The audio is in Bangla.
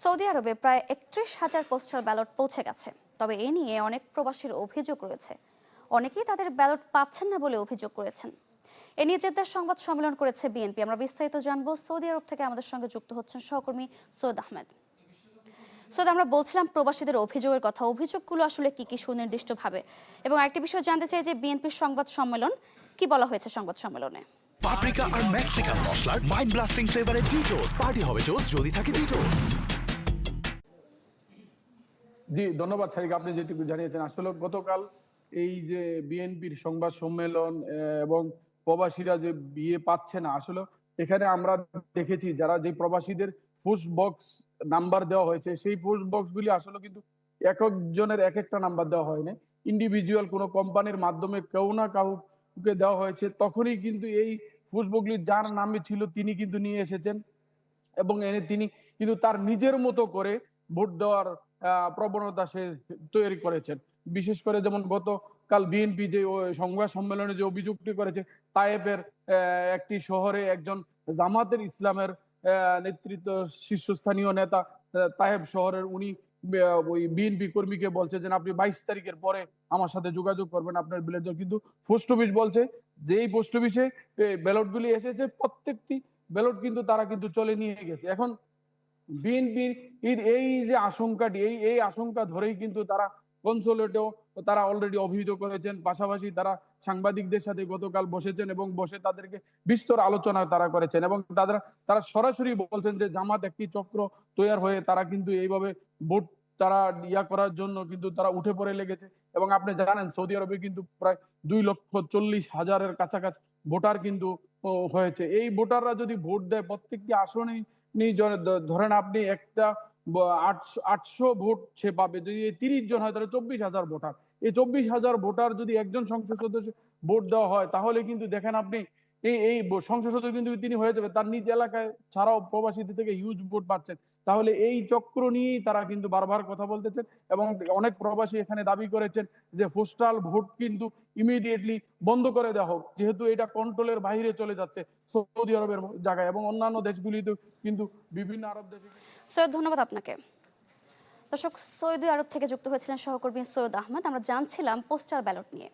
সৌদি আরবে প্রায় ৩১,০০০ পোস্টাল ব্যালট পৌঁছে গেছে। তবে এ নিয়ে অনেক প্রবাসীর অভিযোগ রয়েছে। অনেকেই তাদের ব্যালট পাচ্ছেন না বলে অভিযোগ করেছেন। এ নিয়ে জেদ্দার সংবাদ সম্মেলন করেছে বিএনপি। আমরা বিস্তারিত জানবো। সৌদি আরব থেকে আমাদের সঙ্গে যুক্ত হচ্ছেন সহকর্মী সৈয়দ আহমেদ। সৈয়দ, আমরা বলছিলাম প্রবাসীদের অভিযোগের কথা। অভিযোগগুলো আসলে কি সুনির্দিষ্টভাবে, এবং আরেকটি বিষয় জানতে চাই যে বিএনপির সংবাদ সম্মেলন কি বলা হয়েছে সংবাদ সম্মেলনে? পাপরিকা আর মেক্সিকান মশলার মাইন্ড ব্লাস্টিং ফ্লেভারে ডিটোস পার্টি হবে জোস যদি থাকে ডিটোস। জি ধন্যবাদ শারিক, আপনি যেটুকু জানিয়েছেন। আসলে গতকাল এই যে বিএনপির সংবাদ সম্মেলন এবং প্রবাসীরা যে বিয়ে পাচ্ছে না, আসলে এখানে আমরা দেখেছি যারা যে প্রবাসীদের পোস্ট বক্স নাম্বার দেওয়া হয়েছে সেই পোস্ট বক্সগুলি আসলে কিন্তু এক একজনের এক একটা নাম্বার দেওয়া হয়নি, ইন্ডিভিজুয়াল কোনো কোম্পানির মাধ্যমে কেউ না কাউকে দেওয়া হয়েছে। তখনই কিন্তু এই পোস্ট বক্সগুলি যার নামে ছিল তিনি কিন্তু নিয়ে এসেছেন এবং এনে তিনি কিন্তু তার নিজের মতো করে ভোট দেওয়ার প্রবণতা সে তৈরি করেছেন। বিশেষ করে যেমন গতকাল বিএনপি যে সংবাদ সম্মেলনে যে অভিযোগটি করেছে, তায়েফের একটি শহরে একজন জামাতের ইসলামের নেতৃত্ব শীর্ষস্থানীয় নেতা তায়েফ শহরের উনি ওই বিএনপি কর্মীকে বলছে যে আপনি 22 তারিখের পরে আমার সাথে যোগাযোগ করবেন আপনার ব্যালট। কিন্তু পোস্ট অফিস বলছে যে এই পোস্ট অফিসে ব্যালটগুলি এসেছে, প্রত্যেকটি ব্যালট কিন্তু তারা কিন্তু চলে নিয়ে গেছে। এখন বিএনপির এই যে আশঙ্কাটি, এই আশঙ্কা ধরেই কিন্তু তারা কনসোলেটেও তারা অলরেডি অভিহিত করেছেন। পাশাপাশি তারা সাংবাদিকদের সাথে গতকাল বসেছেন এবং বসে তাদেরকে বিস্তর আলোচনা তারা করেছেন এবং তারা সরাসরি বলছেন যে জামাত একটি চক্র তৈরি হয়ে তারা কিন্তু এইভাবে ভোট তারা করার জন্য কিন্তু তারা উঠে পড়ে লেগেছে। এবং আপনি জানেন সৌদি আরবে কিন্তু প্রায় 2,40,000-এর কাছাকাছি ভোটার কিন্তু হয়েছে। এই ভোটাররা যদি ভোট দেয় প্রত্যেকটি আসনেই ধরেন আপনি একটা 800 ভোট সে পাবে। যদি 30 জন হয় তাহলে 24,000 ভোটার। এই 24,000 ভোটার যদি একজন সংসদ সদস্য ভোট দেওয়া হয় তাহলে কিন্তু দেখেন আপনি এই সংসদ সদস্য কিন্তু তিনি হয়ে যাবে। তার নিজ এলাকায় ছাড়াও প্রবাসীদের থেকে হিউজ ভোট পাচ্ছেন। তাহলে এই চক্র নিয়েই তারা কিন্তু বারবার কথা বলতেছেন এবং অনেক প্রবাসী এখানে দাবি করেছেন যে পোস্টাল ভোট কিন্তু ইমিডিয়েটলি বন্ধ করে দেওয়া হোক, যেহেতু এটা কন্ট্রোলের বাইরে চলে যাচ্ছে সৌদি আরবের জায়গায় এবং অন্যান্য দেশগুলিতেও কিন্তু বিভিন্ন আরব দেশে। সৈয়দ, ধন্যবাদ আপনাকে। দর্শক, সৌদি আরব থেকে যুক্ত হয়েছিলেন সহকর্মী সৈয়দ আহমেদ। আমরা জানছিলাম পোস্টাল ব্যালট নিয়ে।